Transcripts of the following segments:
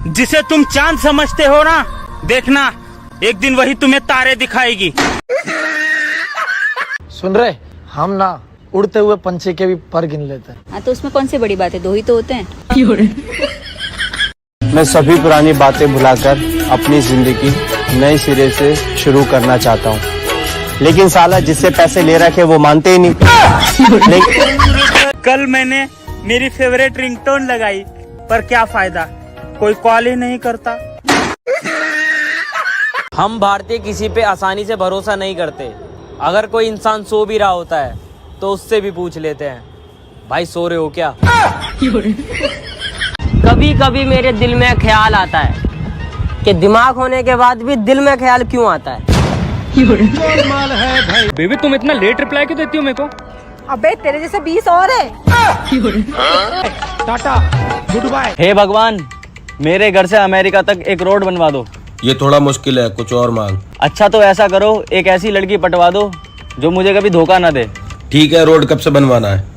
जिसे तुम चांद समझते हो ना, देखना एक दिन वही तुम्हें तारे दिखाएगी। सुन रहे, हम ना उड़ते हुए पंछी के भी पर गिन लेते हैं। हाँ तो उसमें कौन सी बड़ी बात है, 2 ही तो होते हैं। मैं सभी पुरानी बातें भुलाकर अपनी जिंदगी नए सिरे से शुरू करना चाहता हूँ, लेकिन साला जिससे पैसे ले रखे वो मानते ही नहीं। कल मैंने मेरी फेवरेट रिंगटोन लगाई, पर क्या फायदा, कोई कॉल ही नहीं करता। हम भारतीय किसी पे आसानी से भरोसा नहीं करते। अगर कोई इंसान सो भी रहा होता है तो उससे भी पूछ लेते हैं, भाई सो रहे हो क्या। कभी कभी मेरे दिल में ख्याल आता है कि दिमाग होने के बाद भी दिल में ख्याल क्यों आता है। बेबी तुम इतना लेट रिप्लाई क्यों देती हो मेरे को? अबे तेरे जैसे 20 और है। Tata good bye. हे भगवान, मेरे घर से अमेरिका तक एक रोड बनवा दो। ये थोड़ा मुश्किल है, कुछ और मांग। अच्छा तो ऐसा करो, एक ऐसी लड़की पटवा दो जो मुझे कभी धोखा ना दे। ठीक है, रोड कब से बनवाना है?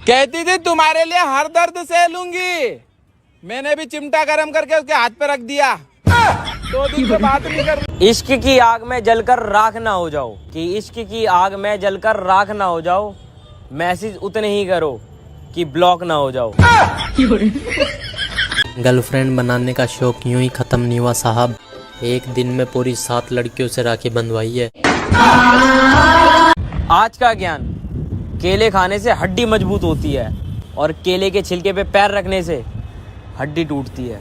कहती थी तुम्हारे लिए हर दर्द सह लूंगी, मैंने भी चिमटा गरम करके उसके हाथ पे रख दिया। 2 दिन से बात नहीं कर। इश्क की आग में जलकर राख ना हो जाओ, कि इश्क की आग में जलकर राख ना हो जाओ। मैसेज उतने ही करो कि ब्लॉक ना हो जाओ। गर्लफ्रेंड बनाने का शौक यूं ही खत्म नहीं हुआ साहब। एक दिन में पूरी 7 लड़कियों से राखी बंधवाई है। आज का ज्ञान, केले खाने से हड्डी मजबूत होती है और केले के छिलके पे पैर रखने से हड्डी टूटती है।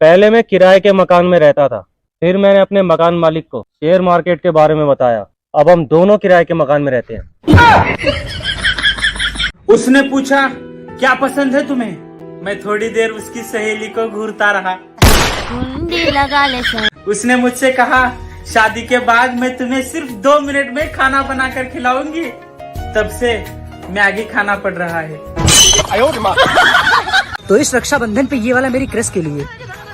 पहले मैं किराए के मकान में रहता था, फिर मैंने अपने मकान मालिक को शेयर मार्केट के बारे में बताया। अब हम दोनों किराए के मकान में रहते हैं। उसने पूछा क्या पसंद है तुम्हें, मैं थोड़ी देर उसकी सहेली को घूरता रहा। लगा ले सर। उसने मुझसे कहा शादी के बाद मैं तुम्हें सिर्फ 2 मिनट में खाना बनाकर खिलाऊंगी। तब से मैगी खाना पड़ रहा है। तो इस रक्षाबंधन पे ये वाला मेरी क्रश के लिए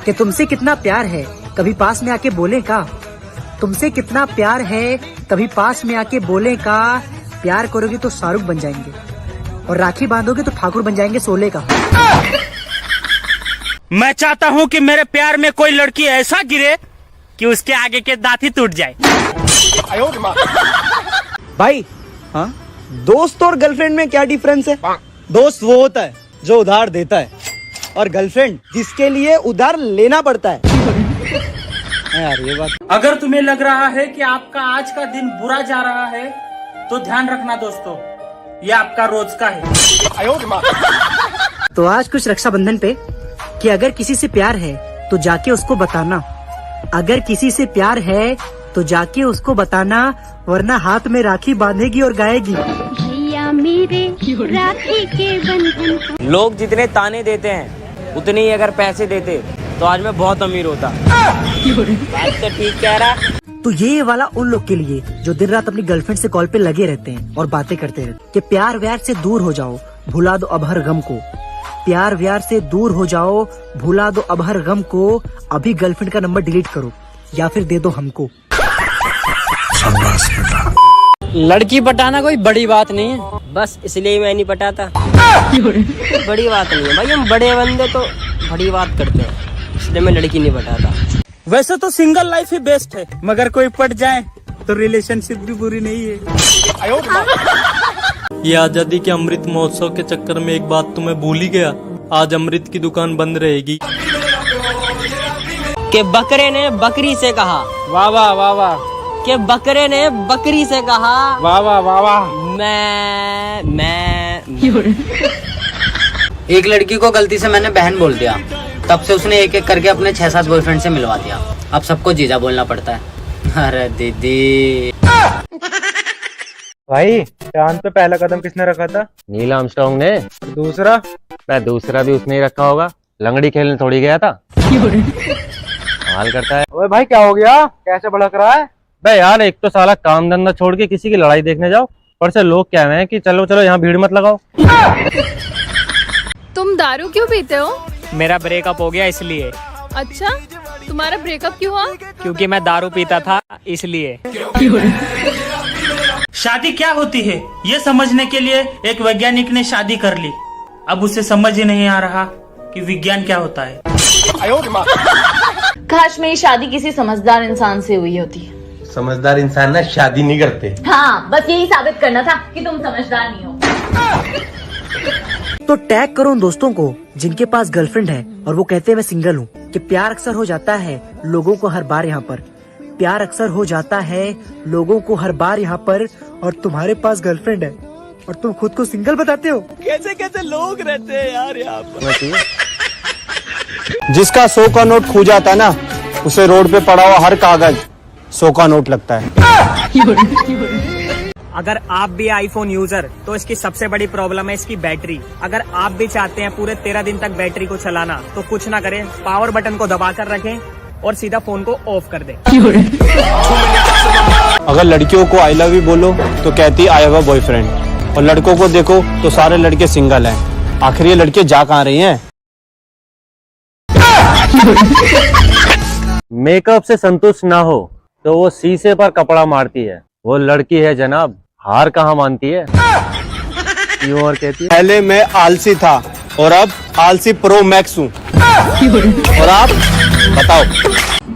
कि तुमसे कितना प्यार है कभी पास में आके बोले का। तुमसे कितना प्यार है कभी पास में आके बोले का। प्यार करोगे तो शाहरुख बन जाएंगे और राखी बांधोगे तो ठाकुर बन जाएंगे सोले का। मैं चाहता हूँ कि मेरे प्यार में कोई लड़की ऐसा गिरे कि उसके आगे के दांत ही टूट जाए। भाई हाँ, दोस्त और गर्लफ्रेंड में क्या डिफरेंस है? दोस्त वो होता है जो उधार देता है, और गर्लफ्रेंड जिसके लिए उधार लेना पड़ता है। यार ये बात। अगर तुम्हें लग रहा है कि आपका आज का दिन बुरा जा रहा है तो ध्यान रखना दोस्तों, ये आपका रोज का है। तो आज कुछ रक्षाबंधन पे कि अगर किसी से प्यार है तो जाके उसको बताना। अगर किसी से प्यार है तो जाके उसको बताना, वरना हाथ में राखी बांधेगी और गाएगी, भैया मेरे राखी के बंधन। लोग जितने ताने देते हैं उतने ही अगर पैसे देते तो आज मैं बहुत अमीर होता। बात तो ठीक कह रहा। तो ये वाला उन लोग के लिए जो दिन रात अपनी गर्लफ्रेंड से कॉल पे लगे रहते हैं और बातें करते रहते कि प्यार व्यार से दूर हो जाओ, भुला दो अब हर गम को। प्यार व्यार से दूर हो जाओ, भुला दो अब हर गम को। अभी गर्लफ्रेंड का नंबर डिलीट करो या फिर दे दो हमको। लड़की पटाना कोई बड़ी बात नहीं है, बस इसलिए मैं नहीं पटाता। बड़ी बात नहीं है भाई, हम बड़े बंदे तो बड़ी बात करते हैं, इसलिए मैं लड़की नहीं पटाता। वैसे तो सिंगल लाइफ ही बेस्ट है, मगर कोई पट जाए तो रिलेशनशिप भी बुरी नहीं है। ये आजादी के अमृत महोत्सव के चक्कर में एक बात तो मैं भूल ही गया, आज अमृत की दुकान बंद रहेगी। कि बकरे ने बकरी से कहा, वाह वाह वाह वाह। कि बकरे ने बकरी से कहा, वाह वाह वाह वाह। मैं एक लड़की को गलती से मैंने बहन बोल दिया, तब से उसने एक एक करके अपने 6-7 बॉयफ्रेंड से मिलवा दिया। अब सबको जीजा बोलना पड़ता है। अरे दीदी। भाई चांद पे पहला कदम किसने रखा था? नील आर्मस्ट्रांग ने। दूसरा? दूसरा भी उसने ही रखा होगा, लंगड़ी खेलने थोड़ी गया था। हाल करता है। ओए भाई क्या हो गया, कैसे भड़क रहा है? बे यार एक तो साला काम धंधा छोड़ के किसी की लड़ाई देखने जाओ, पर से लोग कह रहे हैं कि चलो चलो यहाँ भीड़ मत लगाओ। तुम दारू क्यों पीते हो? मेरा ब्रेकअप हो गया इसलिए। अच्छा, तुम्हारा ब्रेकअप क्यों हुआ? क्योंकि मैं दारू पीता था इसलिए। शादी क्या होती है ये समझने के लिए एक वैज्ञानिक ने शादी कर ली। अब उसे समझ ही नहीं आ रहा कि विज्ञान क्या होता है। काश मेरी शादी किसी समझदार इंसान से हुई होती। समझदार इंसान ना शादी नहीं करते। हाँ, बस यही साबित करना था कि तुम समझदार नहीं हो। तो टैग करो उन दोस्तों को जिनके पास गर्लफ्रेंड है और वो कहते हैं मैं सिंगल हूँ, कि प्यार अक्सर हो जाता है लोगों को हर बार यहाँ पर, प्यार अक्सर हो जाता है लोगों को हर बार यहाँ पर, और तुम्हारे पास गर्लफ्रेंड है और तुम खुद को सिंगल बताते हो। कैसे कैसे लोग रहते हैं यार यहाँ पर। जिसका 100 का नोट खो जाता है ना, उसे रोड पे पड़ा हुआ हर कागज 100 का नोट लगता है। अगर आप भी आईफोन यूजर तो इसकी सबसे बड़ी प्रॉब्लम है इसकी बैटरी। अगर आप भी चाहते हैं पूरे 13 दिन तक बैटरी को चलाना तो कुछ ना करें, पावर बटन को दबाकर रखें और सीधा फोन को ऑफ कर दें। अगर लड़कियों को आई लव यू बोलो तो कहती आई हैव अ बॉयफ्रेंड, और लड़कों को देखो तो सारे लड़के सिंगल हैं। आखिर ये लड़के जा कहाँ रही हैं? मेकअप से संतुष्ट ना हो तो वो शीशे पर कपड़ा मारती है। वो लड़की है जनाब, हार कहाँ मानती है। यूं और कहती है पहले मैं आलसी था और अब आलसी प्रो मैक्स हूँ। और आप बताओ।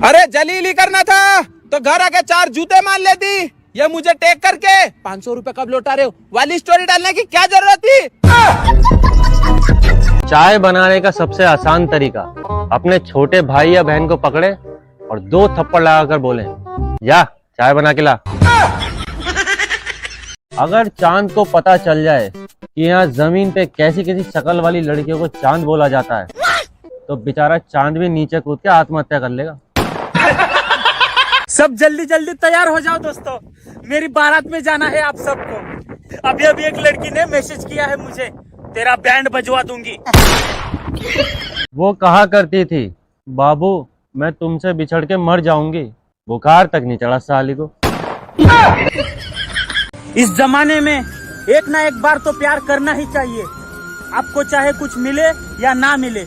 अरे जलीली करना था तो घर आके 4 जूते मान लेती। ये मुझे टेक करके 500 रुपए कब लौटा रहे हो वाली स्टोरी डालने की क्या जरूरत थी। चाय बनाने का सबसे आसान तरीका, अपने छोटे भाई या बहन को पकड़े और 2 थप्पड़ लगाकर बोले या चाय बना के ला। अगर चांद को पता चल जाए कि यहाँ जमीन पे कैसी कैसी शक्ल वाली लड़कियों को चांद बोला जाता है तो बेचारा चांद भी नीचे कूद के आत्महत्या कर लेगा। सब जल्दी जल्दी तैयार हो जाओ दोस्तों, मेरी बारात में जाना है आप सबको। अभी अभी एक लड़की ने मैसेज किया है मुझे, तेरा बैंड बजवा दूंगी। वो कहा करती थी बाबू मैं तुमसे बिछड़ के मर जाऊंगी, बुखार तक नहीं चढ़ा साली को। इस जमाने में एक ना एक बार तो प्यार करना ही चाहिए। आपको चाहे कुछ मिले या ना मिले,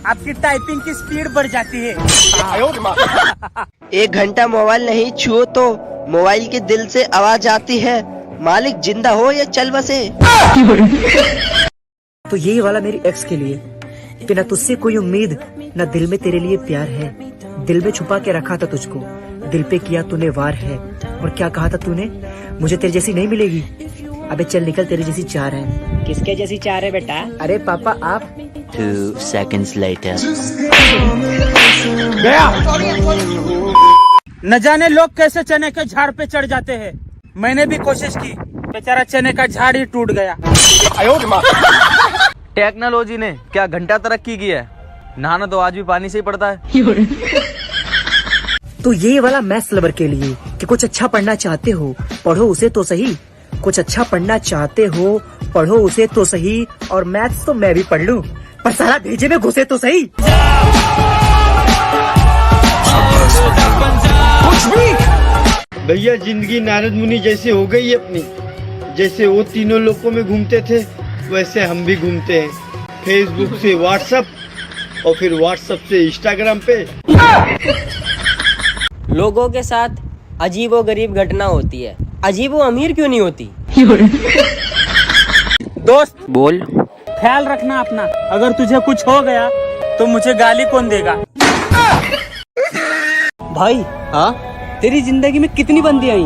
आपकी टाइपिंग की स्पीड बढ़ जाती है। 1 घंटा मोबाइल नहीं छुओ तो मोबाइल के दिल से आवाज आती है, मालिक जिंदा हो या चल बसे। तो यही वाला मेरी एक्स के लिए कि न तुझसे कोई उम्मीद न दिल में तेरे लिए प्यार है। दिल में छुपा के रखा था तुझको, दिल पे किया तूने वार है। और क्या कहा था तूने, मुझे तेरे जैसी नहीं मिलेगी। अबे चल निकल, तेरे जैसी 4 है। किसके जैसी 4 है बेटा? अरे पापा आप। 2 seconds later। न जाने लोग कैसे चने के झाड़ पे चढ़ जाते हैं। मैंने भी कोशिश की, बेचारा चने का झाड़ ही टूट गया। टेक्नोलॉजी ने क्या घंटा तरक्की की है, नहाना तो आज भी पानी से ही पड़ता है। तो ये वाला मैथ्स लवर के लिए कि कुछ अच्छा पढ़ना चाहते हो पढ़ो उसे तो सही, कुछ अच्छा पढ़ना चाहते हो पढ़ो उसे तो सही। और मैथ्स तो मैं भी पढ़ लूं पर सारा भेजे में घुसे तो सही। भैया जिंदगी नारद मुनि जैसे हो गई है अपनी। जैसे वो तीनों लोकों में घूमते थे वैसे हम भी घूमते हैं, फेसबुक से व्हाट्सएप और फिर व्हाट्सएप से इंस्टाग्राम पे। लोगों के साथ अजीब व गरीब घटना होती है, अजीब व अमीर क्यों नहीं होती? दोस्त बोल। ख्याल रखना अपना, अगर तुझे कुछ हो गया तो मुझे गाली कौन देगा। भाई हाँ तेरी जिंदगी में कितनी बंदी आई?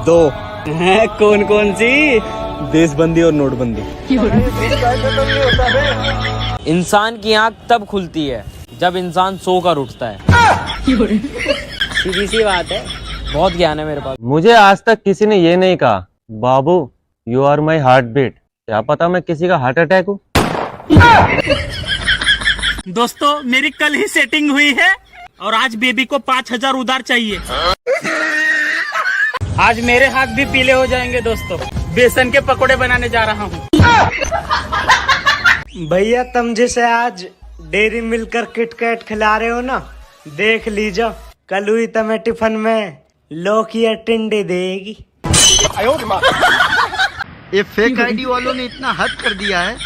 2, हैं कौन कौन सी? देशबंदी और नोटबंदी। इंसान की आंख तब खुलती है जब इंसान सोकर उठता है। सीधी सी बात है। बहुत ज्ञान है मेरे पास। मुझे आज तक किसी ने ये नहीं कहा बाबू you are my heartbeat. क्या पता मैं किसी का हार्ट अटैक हूँ। दोस्तों मेरी कल ही सेटिंग हुई है और आज बेबी को 5000 उधार चाहिए। आज मेरे हाथ भी पीले हो जाएंगे दोस्तों, बेसन के पकोड़े बनाने जा रहा हूँ। भैया तुम जिसे आज डेयरी मिल्क कर किटकैट खिला रहे हो ना, देख लीजिए कल हुई तुम्हें टिफिन में लौकी या टिंडे देगी। ये फेक आईडी वालों ने इतना हद कर दिया है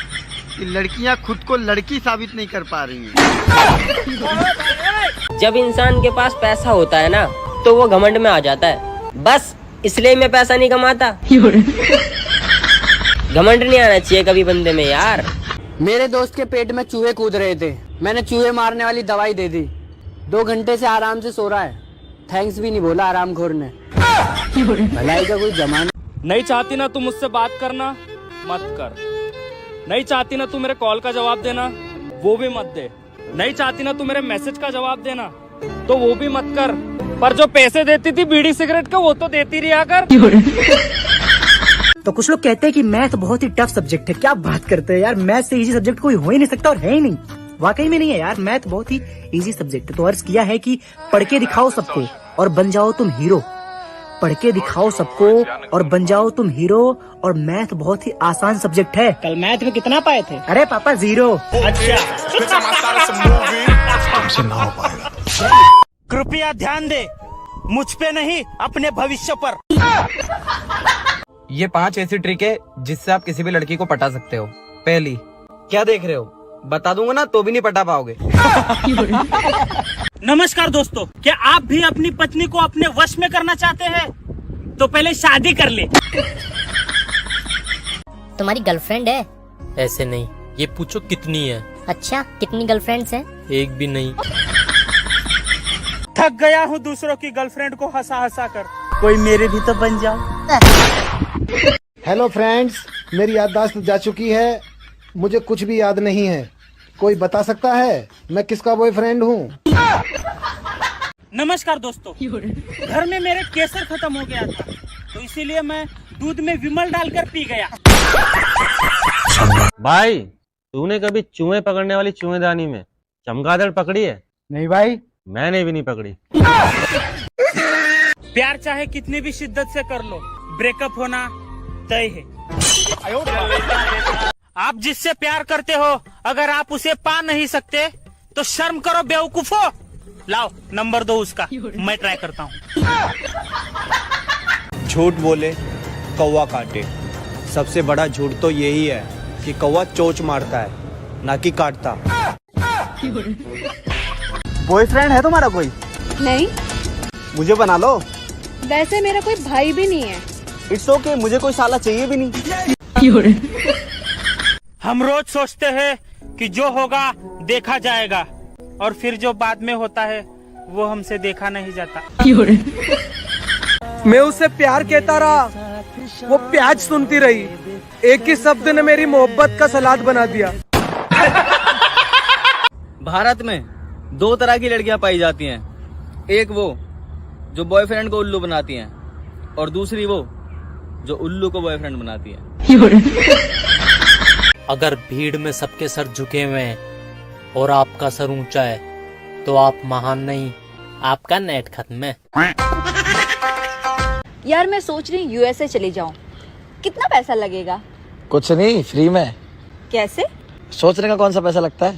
कि लड़कियां खुद को लड़की साबित नहीं कर पा रही हैं। जब इंसान के पास पैसा होता है ना तो वो घमंड में आ जाता है, बस इसलिए मैं पैसा नहीं कमाता। घमंड नहीं आना चाहिए कभी बंदे में यार। मेरे दोस्त के पेट में चूहे कूद रहे थे, मैंने चूहे मारने वाली दवाई दे दी। 2 घंटे से आराम से सो रहा है, थैंक्स भी नहीं बोला आरामखोर ने। भलाई का कोई जमाना नहीं चाहती ना तू मुझसे बात करना, मत कर। नहीं चाहती ना तू मेरे कॉल का जवाब देना, वो भी मत दे। नहीं चाहती ना तू मेरे मैसेज का जवाब देना, तो वो भी मत कर। पर जो पैसे देती थी बीड़ी सिगरेट का, वो तो देती रहा कर। तो कुछ लोग कहते हैं कि मैथ बहुत ही टफ सब्जेक्ट है। क्या बात करते हैं यार, मैथ से इजी सब्जेक्ट कोई हो ही नहीं सकता, और है ही नहीं, वाकई में नहीं है यार। मैथ बहुत ही इजी सब्जेक्ट है। तो अर्ज किया है कि पढ़ के दिखाओ सबको और बन जाओ तुम हीरो। पढ़ के दिखाओ सबको और बन जाओ तुम हीरो। और मैथ बहुत ही आसान सब्जेक्ट है। कल मैथ में कितना पाए थे? अरे पापा 0। अच्छा। कृपया ध्यान दे, मुझ पे नहीं अपने भविष्य पर। ये 5 ऐसी ट्रिक है जिससे आप किसी भी लड़की को पटा सकते हो। पहली, क्या देख रहे हो, बता दूंगा ना तो भी नहीं पटा पाओगे। नमस्कार दोस्तों, क्या आप भी अपनी पत्नी को अपने वश में करना चाहते हैं? तो पहले शादी कर ले। तुम्हारी गर्लफ्रेंड है? ऐसे नहीं, ये पूछो कितनी है। अच्छा, कितनी गर्लफ्रेंड्स हैं? एक भी नहीं। थक गया हूँ दूसरों की गर्लफ्रेंड को हंसा हंसा कर, कोई मेरे भी तो बन जाओ। हेलो फ्रेंड्स, मेरी याददाश्त जा चुकी है, मुझे कुछ भी याद नहीं है। कोई बता सकता है मैं किसका बॉयफ्रेंड हूँ? नमस्कार दोस्तों, घर में मेरे केसर खत्म हो गया था, तो इसीलिए मैं दूध में विमल डालकर पी गया। भाई, तूने कभी चूहे पकड़ने वाली चूहेदानी में चमगादड़ पकड़ी है? नहीं भाई, मैंने भी नहीं पकड़ी। प्यार चाहे कितनी भी शिद्दत से कर लो, ब्रेकअप होना तय है। आप जिससे प्यार करते हो, अगर आप उसे पा नहीं सकते तो शर्म करो बेवकूफो। लाओ नंबर दो उसका, मैं ट्राई करता हूँ। झूठ बोले कौवा काटे। सबसे बड़ा झूठ तो यही है कि कौवा चोंच मारता है, ना कि काटता। बॉयफ्रेंड है तुम्हारा कोई? नहीं, मुझे बना लो। वैसे मेरा कोई भाई भी नहीं है। इट्स ओके, मुझे कोई साला चाहिए भी नहीं। हम रोज सोचते हैं कि जो होगा देखा जाएगा, और फिर जो बाद में होता है वो हमसे देखा नहीं जाता। मैं उसे प्यार कहता रहा, वो प्याज सुनती रही। एक ही शब्द ने मेरी मोहब्बत का सलाद बना दिया। भारत में 2 तरह की लड़कियां पाई जाती हैं। एक वो जो बॉयफ्रेंड को उल्लू बनाती हैं, और दूसरी वो जो उल्लू को बॉयफ्रेंड बनाती है। अगर भीड़ में सबके सर झुके हुए हैं और आपका सर ऊंचा है, तो आप महान नहीं, आपका नेट खत्म है। यार मैं सोच रही यूएसए चली जाऊं, कितना पैसा लगेगा? कुछ नहीं, फ्री में। कैसे? सोचने का कौन सा पैसा लगता है?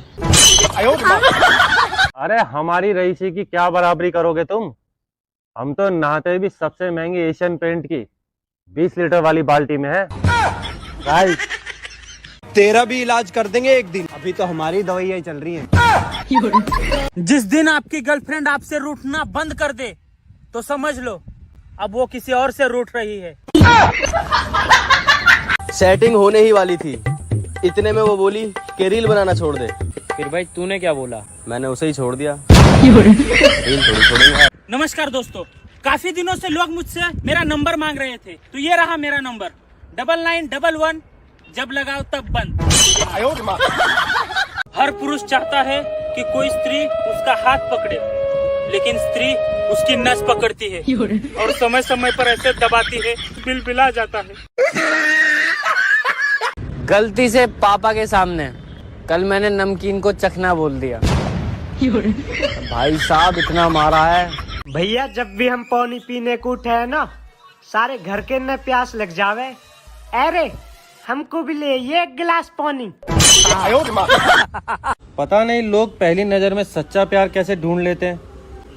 अरे हमारी रईसी की क्या बराबरी करोगे तुम? हम तो नहाते भी सबसे महंगी एशियन पेंट की 20 लीटर वाली बाल्टी में है। भाई, तेरा भी इलाज कर देंगे एक दिन। अभी तो हमारी दवाइयाँ चल रही हैं। जिस दिन आपकी गर्लफ्रेंड आपसे रूठना बंद कर दे, तो समझ लो अब वो किसी और से रूठ रही है। सेटिंग होने ही वाली थी, इतने में वो बोली कि रील बनाना छोड़ दे। फिर भाई तूने क्या बोला? मैंने उसे ही छोड़ दिया। रील थोड़ी छोड़ेंगे। नमस्कार दोस्तों, काफी दिनों से लोग मुझसे मेरा नंबर मांग रहे थे, तो ये रहा मेरा नंबर 9911, जब लगाओ तब बंद। हर पुरुष चाहता है कि कोई स्त्री उसका हाथ पकड़े, लेकिन स्त्री उसकी नस पकड़ती है और समय समय पर ऐसे दबाती है, बिलबिला जाता है। गलती से पापा के सामने कल मैंने नमकीन को चखना बोल दिया। भाई साहब इतना मारा है। भैया जब भी हम पानी पीने को उठे है ना, सारे घर के न प्यास लग जावे। अरे हमको भी ले ये 1 गिलास पानी। पता नहीं लोग पहली नजर में सच्चा प्यार कैसे ढूंढ लेते हैं।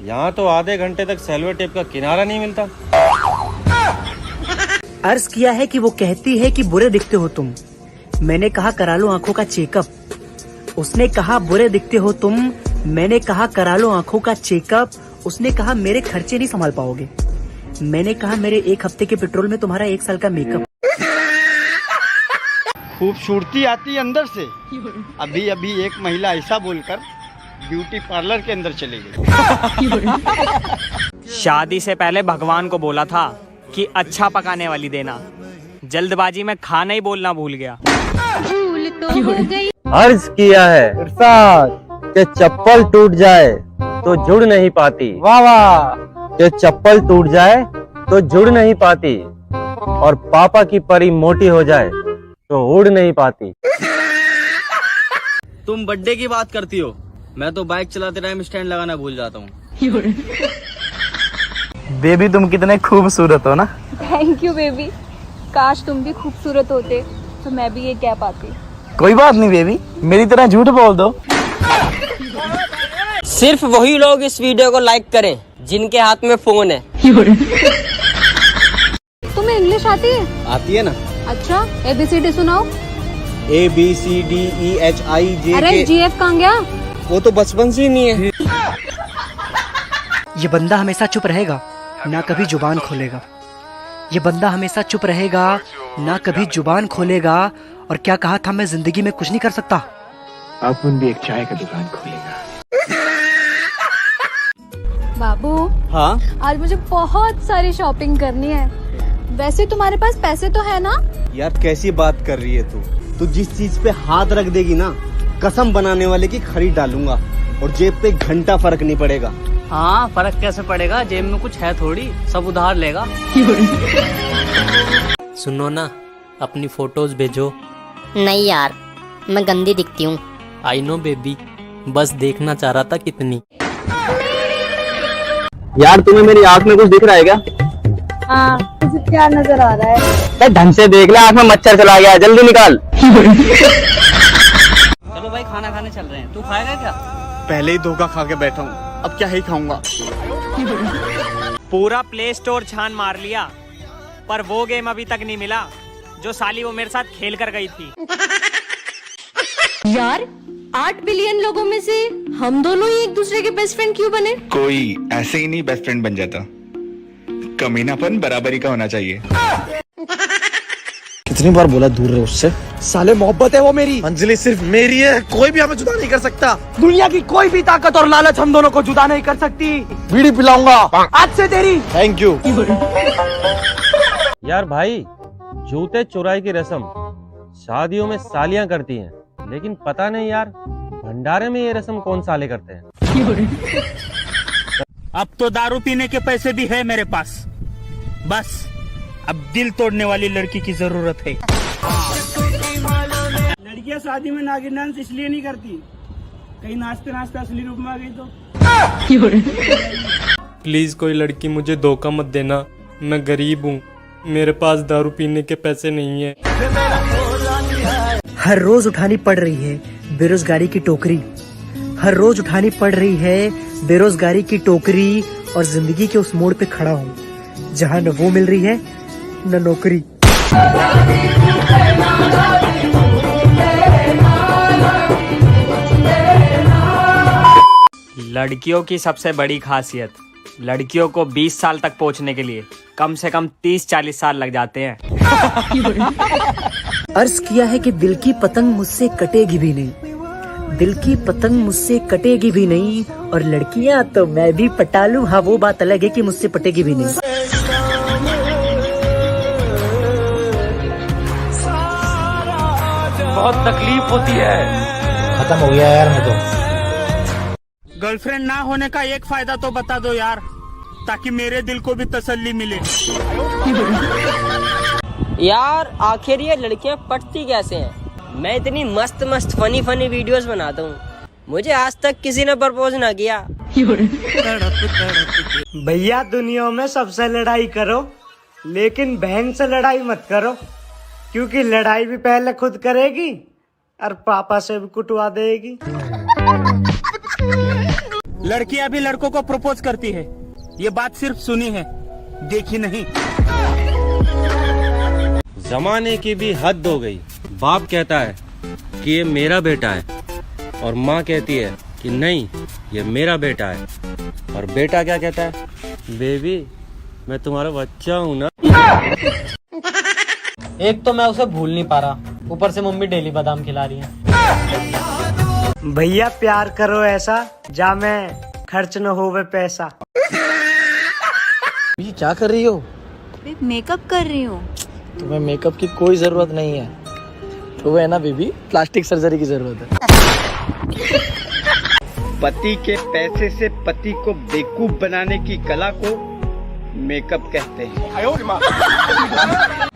यहाँ तो आधे घंटे तक सेल्वर टेप का किनारा नहीं मिलता। अर्ज किया है कि वो कहती है कि बुरे दिखते हो तुम। मैंने कहा करा लो आंखों का चेकअप। उसने कहा बुरे दिखते हो तुम। मैंने कहा करा लो आंखों का चेकअप। उसने कहा मेरे खर्चे नहीं संभाल पाओगे। मैंने कहा मेरे 1 हफ्ते के पेट्रोल में तुम्हारा 1 साल का मेकअप। खूबसूरती आती है अंदर से। अभी अभी एक महिला ऐसा बोलकर ब्यूटी पार्लर के अंदर चली गई। शादी से पहले भगवान को बोला था कि अच्छा पकाने वाली देना, जल्दबाजी में खाना ही बोलना भूल गया। अर्ज किया है कि चप्पल टूट जाए तो जुड़ नहीं पाती। वाह वाह। कि चप्पल टूट जाए तो जुड़ नहीं पाती, और पापा की परी मोटी हो जाए तो उड़ नहीं पाती। तुम बर्थडे की बात करती हो, मैं तो बाइक चलाते टाइम स्टैंड लगाना भूल जाता हूँ। बेबी तुम कितने खूबसूरत हो ना। Thank you baby. काश तुम भी खूबसूरत होते तो मैं भी ये कह पाती। कोई बात नहीं बेबी, मेरी तरह झूठ बोल दो। सिर्फ वही लोग इस वीडियो को लाइक करें जिनके हाथ में फोन है। तुम्हें इंग्लिश आती है? आती है ना। अच्छा, ABCD सुनाओ। ABCDEHIJ। अरे GF कहाँ गया? वो तो बचपन से ही नहीं है। ये बंदा हमेशा चुप रहेगा, ना कभी जुबान खोलेगा। ये बंदा हमेशा चुप रहेगा, ना कभी जुबान खोलेगा। और क्या कहा था, मैं जिंदगी में कुछ नहीं कर सकता। अपन भी एक चाय का दुकान खोलेगा। बाबू, हाँ आज मुझे बहुत सारी शॉपिंग करनी है। वैसे तुम्हारे पास पैसे तो है ना? यार कैसी बात कर रही है तू जिस चीज पे हाथ रख देगी ना, कसम बनाने वाले की खरीद डालूंगा, और जेब पे घंटा फर्क नहीं पड़ेगा। हाँ, फर्क कैसे पड़ेगा, जेब में कुछ है थोड़ी, सब उधार लेगा। सुनो ना, अपनी फोटोज भेजो। नहीं यार, मैं गंदी दिखती हूँ। आई नो बेबी, बस देखना चाह रहा था कितनी। यार तुम्हें मेरी आँख में कुछ दिख रहा है क्या? हाँ, तुझे क्या नजर आ रहा है? ढंग से देख ले, आँख में मच्छर चला गया है, जल्दी निकाल। चलो भाई, खाना खाने चल रहे हैं, तू खाएगा क्या? पहले ही धोखा खा के बैठा हूँ, अब क्या ही खाऊंगा। पूरा प्ले स्टोर छान मार लिया, पर वो गेम अभी तक नहीं मिला जो साली वो मेरे साथ खेल कर गई थी। यार, 8 बिलियन लोगों में से हम दोनों ही एक दूसरे के बेस्ट फ्रेंड क्यों बने? कोई ऐसे ही नहीं बेस्ट फ्रेंड बन जाता, कमीनापन बराबरी का होना चाहिए। कितनी बार बोला दूर रहो उससे। साले मोहब्बत है वो मेरी, अंजलि सिर्फ मेरी है, कोई भी हमें जुदा नहीं कर सकता। दुनिया की कोई भी ताकत और लालच हम दोनों को जुदा नहीं कर सकती। बीड़ी पिलाऊंगा आज से तेरी। Thank you. यार भाई, जूते चुराई की रस्म शादियों में सालियां करती हैं, लेकिन पता नहीं यार भंडारे में ये रस्म कौन साले करते हैं। अब तो दारू पीने के पैसे भी है मेरे पास, बस अब दिल तोड़ने वाली लड़की की जरूरत है। लड़कियां शादी में नागिन डांस इसलिए नहीं करती, कहीं नाचते नाचते असली रूप में आ गई तो। प्लीज कोई लड़की मुझे धोखा मत देना, मैं गरीब हूँ, मेरे पास दारू पीने के पैसे नहीं है। हर रोज उठानी पड़ रही है बेरोजगारी की टोकरी। हर रोज उठानी पड़ रही है बेरोजगारी की टोकरी, और जिंदगी के उस मोड़ पे खड़ा हूँ जहाँ न वो मिल रही है न नौकरी। लड़कियों की सबसे बड़ी खासियत, लड़कियों को 20 साल तक पहुंचने के लिए कम से कम 30-40 साल लग जाते हैं। अर्ज किया है कि दिल की पतंग मुझसे कटेगी भी नहीं, दिल की पतंग मुझसे कटेगी भी नहीं, और लड़कियां तो मैं भी पटा लूं, हाँ वो बात अलग है कि मुझसे पटेगी भी नहीं। बहुत तकलीफ होती है। खत्म हो गया यार मैं तो। गर्लफ्रेंड ना होने का एक फायदा तो बता दो यार, ताकि मेरे दिल को भी तसल्ली मिले। यार आखिर ये लड़कियां पटती कैसे हैं? मैं इतनी मस्त मस्त फनी फनी वीडियोस बनाता हूँ, मुझे आज तक किसी ने प्रपोज ना किया। भैया, दुनिया में सबसे लड़ाई करो, लेकिन बहन से लड़ाई मत करो, क्योंकि लड़ाई भी पहले खुद करेगी और पापा से भी कुटवा देगी। लड़कियां भी लड़कों को प्रपोज करती है, ये बात सिर्फ सुनी है, देखी नहीं। जमाने की भी हद हो गई। बाप कहता है कि ये मेरा बेटा है, और माँ कहती है कि नहीं ये मेरा बेटा है, और बेटा क्या कहता है, बेबी मैं तुम्हारा बच्चा हूँ ना। एक तो मैं उसे भूल नहीं पा रहा, ऊपर से मम्मी डेली बादाम खिला रही है। भैया प्यार करो ऐसा जा में खर्च न होवे पैसा। ये क्या कर रही हो? मेकअप कर रही हूँ। तुम्हें मेकअप की कोई जरूरत नहीं है। तो है ना बेबी, प्लास्टिक सर्जरी की जरूरत है। पति के पैसे से पति को बेवकूफ बनाने की कला को मेकअप कहते हैं।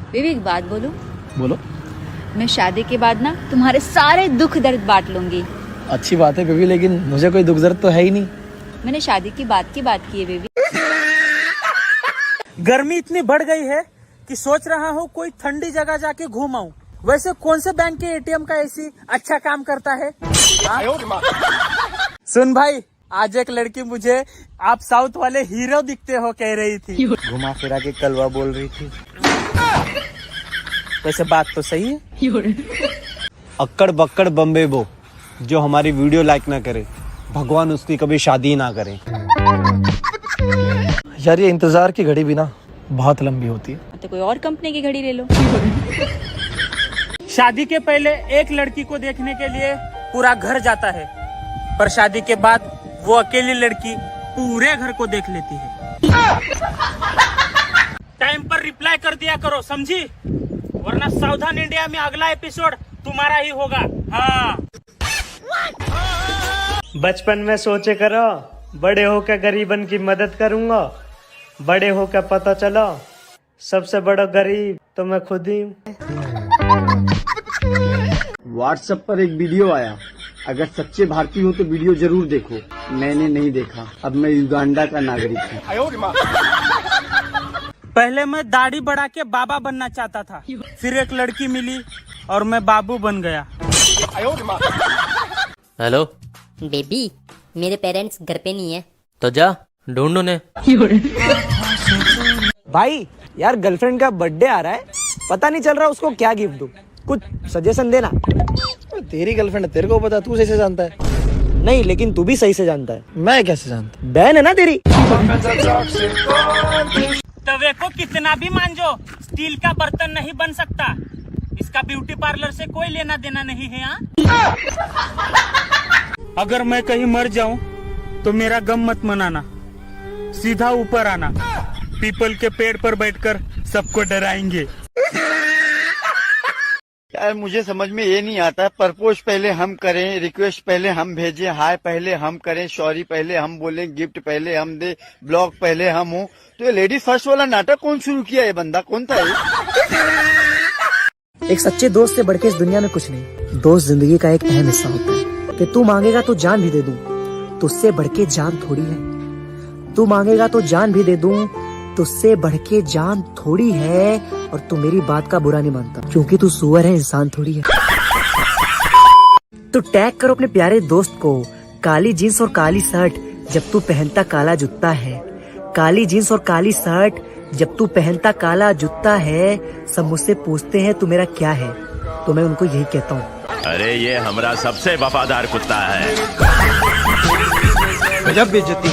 बेबी एक बात बोलूं? बोलो। मैं शादी के बाद ना तुम्हारे सारे दुख दर्द बांट लूंगी। अच्छी बात है बेबी, लेकिन मुझे कोई दुख दर्द तो है ही नहीं। मैंने शादी की बात की है बेबी। गर्मी इतनी बढ़ गई है कि सोच रहा हूँ कोई ठंडी जगह जाके घूम आऊं। वैसे कौन से बैंक के एटीएम का एसी अच्छा काम करता है? सुन भाई, आज एक लड़की मुझे आप साउथ वाले हीरो दिखते हो कह रही थी। घुमा फिरा के कलवा बोल रही थी। वैसे बात तो सही है। अक्कड़ बक्कड़ बम्बे बो, जो हमारी वीडियो लाइक ना करे भगवान उसकी कभी शादी ना करे। यार ये इंतजार की घड़ी भी ना बहुत लंबी होती है। तो कोई और कंपनी की घड़ी ले लो। शादी के पहले एक लड़की को देखने के लिए पूरा घर जाता है, पर शादी के बाद वो अकेली लड़की पूरे घर को देख लेती है। टाइम पर रिप्लाई कर दिया करो, समझी? वरना सावधान इंडिया में अगला एपिसोड तुम्हारा ही होगा। हाँ। बचपन में सोचे करो बड़े होकर गरीबन की मदद करूंगा, बड़े होकर पता चला सबसे बड़ा गरीब तो मैं खुद ही हूँ। व्हाट्सएप पर एक वीडियो आया, अगर सच्चे भारतीय हो तो वीडियो जरूर देखो। मैंने नहीं देखा, अब मैं युगांडा का नागरिक हूँ। पहले मैं दाढ़ी बढ़ा के बाबा बनना चाहता था, फिर एक लड़की मिली और मैं बाबू बन गया। हेलो बेबी, मेरे पेरेंट्स घर पे नहीं है। तो जा ढूंढ उन्हें। भाई यार गर्लफ्रेंड का बर्थडे आ रहा है, पता नहीं चल रहा उसको क्या गिफ्ट दूं, कुछ सजेशन देना। तेरी गर्लफ्रेंड है, तेरे को पता, तू सही से जानता है। नहीं लेकिन तू भी सही से जानता है। मैं कैसे जानता? बहन है ना तेरी। तवे को कितना भी मांझो, स्टील का बर्तन नहीं बन सकता। इसका ब्यूटी पार्लर से कोई लेना देना नहीं है। हाँ? अगर मैं कहीं मर जाऊं तो मेरा गम मत मनाना, सीधा ऊपर आना, पीपल के पेड़ पर बैठकर सबको डराएंगे। यार मुझे समझ में ये नहीं आता, प्रपोज पहले हम करें, रिक्वेस्ट पहले हम भेजें, हाय पहले हम करें, सॉरी पहले हम बोलें, गिफ्ट पहले हम दे, ब्लॉग पहले हम हो। तो ये लेडीज फर्स्ट वाला नाटक कौन शुरू किया? ये बंदा कौन था ये? एक सच्चे दोस्त से बढ़ के इस दुनिया में कुछ नहीं। दोस्त जिंदगी का एक अहम हिस्सा होता है कि तू मांगेगा तो जान भी दे दूं, तुझसे बढ़ के जान थोड़ी है। तू मांगेगा तो जान भी दे दूं, तुझसे बढ़ के जान थोड़ी है। और तू मेरी बात का बुरा नहीं मानता, क्योंकि तू सुअर है, इंसान थोड़ी है। तो टैग करो अपने प्यारे दोस्त को, काली जीन्स और काली शर्ट जब तू पहनता काला जूता है। काली जीन्स और काली शर्ट जब तू पहनता काला जूता है। सब मुझसे पूछते हैं तू मेरा क्या है, तो मैं उनको यही कहता हूँ, अरे ये हमारा सबसे वफादार कुत्ता है। गजब बेइज्जती।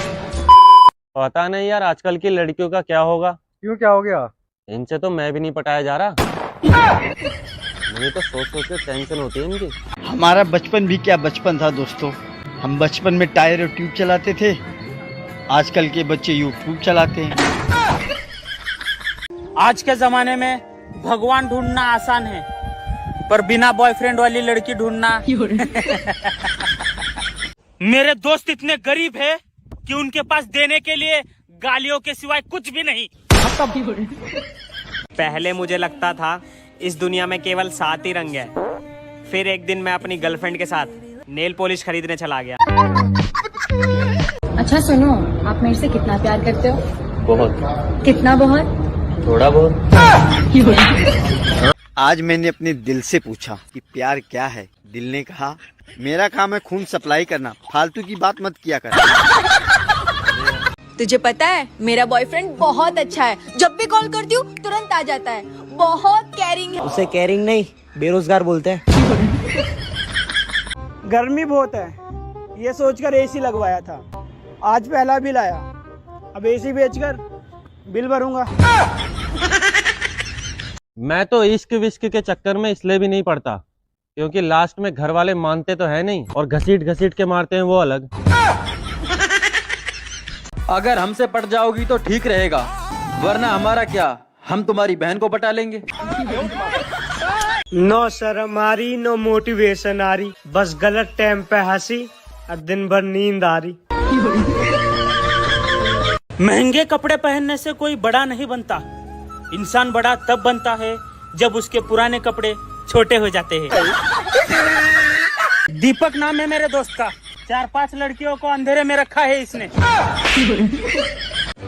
पता नहीं यार आजकल की लड़कियों का क्या होगा। क्यों, क्या हो गया? इनसे तो मैं भी नहीं पटाया जा रहा। मुझे तो सोच सोच के टेंशन होती है इनकी। हमारा बचपन भी क्या बचपन था दोस्तों, हम बचपन में टायर और ट्यूब चलाते थे, आजकल के बच्चे यूट्यूब चलाते हैं। आज के जमाने में भगवान ढूंढना आसान है, पर बिना बॉयफ्रेंड वाली लड़की ढूंढना। मेरे दोस्त इतने गरीब है कि उनके पास देने के लिए गालियों के सिवाय कुछ भी नहीं। पहले मुझे लगता था इस दुनिया में केवल 7 ही रंग है। फिर एक दिन मैं अपनी गर्लफ्रेंड के साथ नेल पॉलिश खरीदने चला गया। अच्छा सुनो, आप मेरे से कितना प्यार करते हो? बहुत। कितना? बहुत? थोड़ा बहुत। आज मैंने अपने दिल से पूछा कि प्यार क्या है। दिल ने कहा मेरा काम है खून सप्लाई करना, फालतू की बात मत किया कर। तुझे पता है मेरा बॉयफ्रेंड बहुत अच्छा है, जब भी कॉल करती हूँ तुरंत आ जाता है, बहुत केयरिंग है। उसे केयरिंग नहीं बेरोजगार बोलते हैं। गर्मी बहुत है, ये सोचकर एसी लगवाया था, आज पहला बिल आया, अब एसी बेचकर बिल भरूंगा। मैं तो इश्क विश्क के चक्कर में इसलिए भी नहीं पढ़ता क्योंकि लास्ट में घर वाले मानते तो है नहीं और घसीट घसीट के मारते हैं वो अलग। अगर हमसे पट जाओगी तो ठीक रहेगा, वरना हमारा क्या, हम तुम्हारी बहन को पटा लेंगे। नो शर्म आ रही, नो मोटिवेशन आ रही, बस गलत टाइम पे हंसी और दिन भर नींद आ रही। महंगे कपड़े पहनने से कोई बड़ा नहीं बनता। इंसान बड़ा तब बनता है जब उसके पुराने कपड़े छोटे हो जाते हैं। दीपक नाम है मेरे दोस्त का, 4-5 लड़कियों को अंधेरे में रखा है इसने।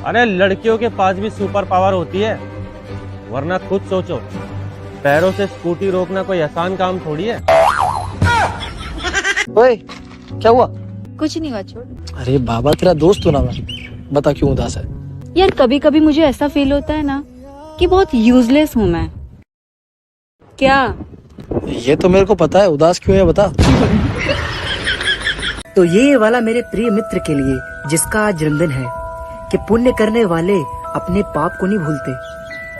अरे लड़कियों के पास भी सुपर पावर होती है, वरना खुद सोचो, पैरों से स्कूटी रोकना कोई आसान काम थोड़ी है। ओए, क्या हुआ? कुछ नहीं हुआ, छोड़। अरे बाबा तेरा दोस्त हो ना मैं, बता क्यों उदास है? यार कभी कभी मुझे ऐसा फील होता है ना कि बहुत यूजलेस हूँ मैं। क्या? ये तो मेरे को पता है, उदास क्यों है बता। तो ये वाला मेरे प्रिय मित्र के लिए जिसका आज जन्मदिन है, कि पुण्य करने वाले अपने पाप को नहीं भूलते,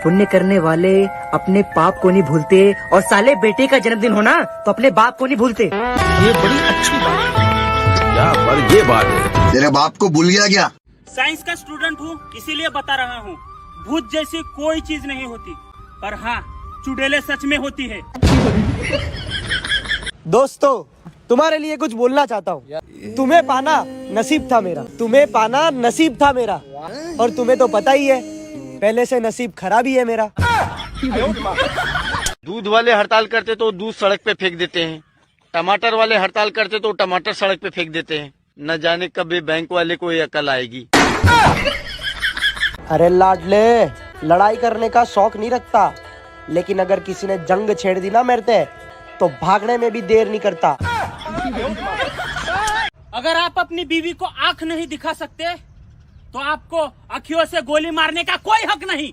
पुण्य करने वाले अपने पाप को नहीं भूलते, और साले बेटे का जन्मदिन होना तो अपने बाप को नहीं भूलते। ये बड़ी अच्छी बात है। क्या पर ये बात है, तेरे बाप को भूल गया क्या? साइंस का स्टूडेंट हूँ इसीलिए बता रहा हूँ, भूत जैसी कोई चीज नहीं होती, पर हाँ चुड़ैलें सच में होती है। दोस्तों, तुम्हारे लिए कुछ बोलना चाहता हूँ। तुम्हें पाना नसीब था मेरा, तुम्हें पाना नसीब था मेरा, और तुम्हें तो पता ही है पहले से नसीब खराब ही है मेरा। दूध वाले हड़ताल करते तो दूध सड़क पे फेंक देते हैं, टमाटर वाले हड़ताल करते तो टमाटर सड़क पे फेंक देते हैं। न जाने कब ये बैंक वाले को ये अकल आएगी। अरे लाडले, लड़ाई करने का शौक नहीं रखता, लेकिन अगर किसी ने जंग छेड़ दी ना मेरे से, तो भागने में भी देर नहीं करता। अगर आप अपनी बीवी को आंख नहीं दिखा सकते तो आपको आँखियों से गोली मारने का कोई हक नहीं।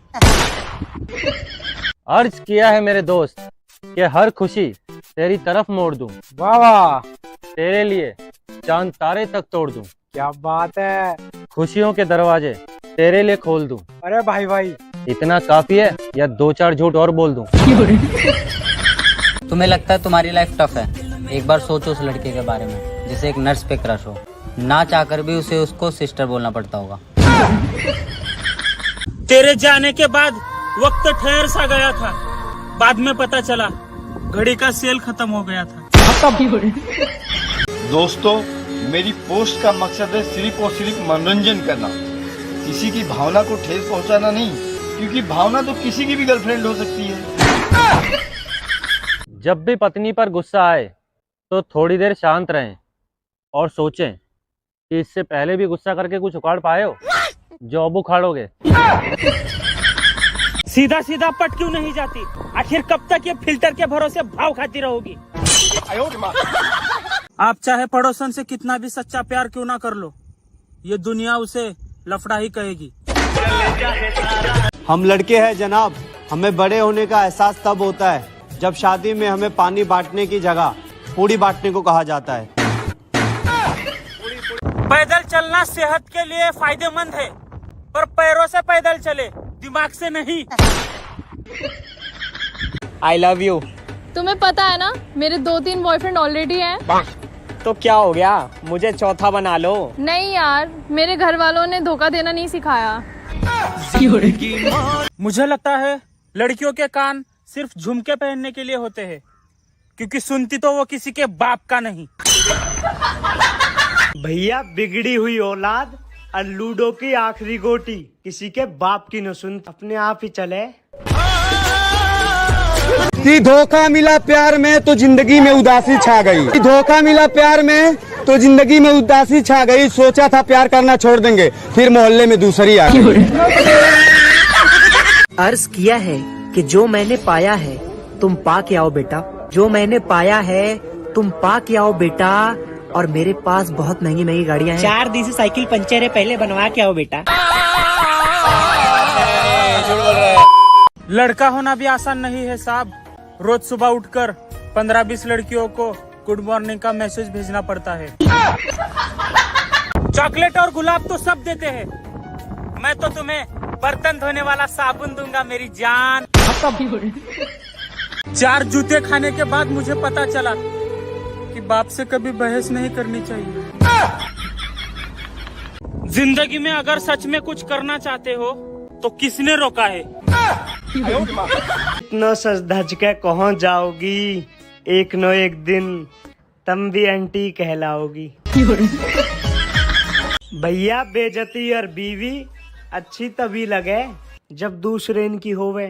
अर्ज किया है मेरे दोस्त कि हर खुशी तेरी तरफ मोड़ दूं, वाह वाह, तेरे लिए चांद तारे तक तोड़ दूं, क्या बात है। खुशियों के दरवाजे तेरे लिए खोल दूं। अरे भाई भाई, इतना काफी है या 2-4 झूठ और बोल दूं? तुम्हें लगता है तुम्हारी लाइफ टफ है? एक बार सोचो उस लड़के के बारे में जिसे एक नर्स पे क्रश हो, ना चाहकर भी उसे उसको सिस्टर बोलना पड़ता होगा। तेरे जाने के बाद वक्त ठहर सा गया था, बाद में पता चला घड़ी का सेल खत्म हो गया था। दोस्तों, मेरी पोस्ट का मकसद है सिर्फ और सिर्फ मनोरंजन करना, किसी की भावना को ठेस पहुंचाना नहीं, क्योंकि भावना तो किसी की भी गर्लफ्रेंड हो सकती है। जब भी पत्नी पर गुस्सा आए तो थोड़ी देर शांत रहें और सोचें कि इससे पहले भी गुस्सा करके कुछ उखाड़ पाए हो जो अब उखाड़ोगे। सीधा सीधा पट क्यों नहीं जाती? आखिर कब तक ये फिल्टर के भरोसे भाव खाती रहोगी? आप चाहे पड़ोसन से कितना भी सच्चा प्यार क्यों ना कर लो, ये दुनिया उसे लफड़ा ही कहेगी। हम लड़के हैं जनाब, हमें बड़े होने का एहसास तब होता है जब शादी में हमें पानी बांटने की जगह पूड़ी बांटने को कहा जाता है। पैदल चलना सेहत के लिए फायदेमंद है, पर पैरों से पैदल चले, दिमाग से नहीं। I love you. तुम्हें पता है ना मेरे 2-3 बॉयफ्रेंड ऑलरेडी हैं। तो क्या हो गया, मुझे चौथा बना लो। नहीं यार, मेरे घर वालों ने धोखा देना नहीं सिखाया। मुझे लगता है लड़कियों के कान सिर्फ झुमके पहनने के लिए होते हैं, क्योंकि सुनती तो वो किसी के बाप का नहीं। भैया बिगड़ी हुई औलाद और लूडो की आखिरी गोटी किसी के बाप की न सुन, अपने आप ही चले। धोखा मिला प्यार में तो जिंदगी में उदासी छा गई, धोखा मिला प्यार में तो जिंदगी में उदासी छा गई। सोचा था प्यार करना छोड़ देंगे, फिर मोहल्ले में दूसरी आ गई। अर्ज किया है कि जो मैंने पाया है तुम पा के आओ बेटा, जो मैंने पाया है तुम पा के आओ बेटा। और मेरे पास बहुत महंगी महंगी गाड़ियां हैं। 4 दिन से साइकिल पंचर है, पहले बनवा के आओ बेटा। लड़का होना भी आसान नहीं है साहब। रोज सुबह उठकर 15-20 लड़कियों को गुड मॉर्निंग का मैसेज भेजना पड़ता है। चॉकलेट और गुलाब तो सब देते हैं, मैं तो तुम्हें बर्तन धोने वाला साबुन दूंगा मेरी जान। 4 जूते खाने के बाद मुझे पता चला कि बाप से कभी बहस नहीं करनी चाहिए। जिंदगी में अगर सच में कुछ करना चाहते हो तो किसने रोका है? इतना सच धज के कहाँ जाओगी, एक न एक दिन तुम भी आंटी कहलाओगी। भैया बेइज्जती और बीवी अच्छी तभी लगे जब दूसरे इनकी होवे।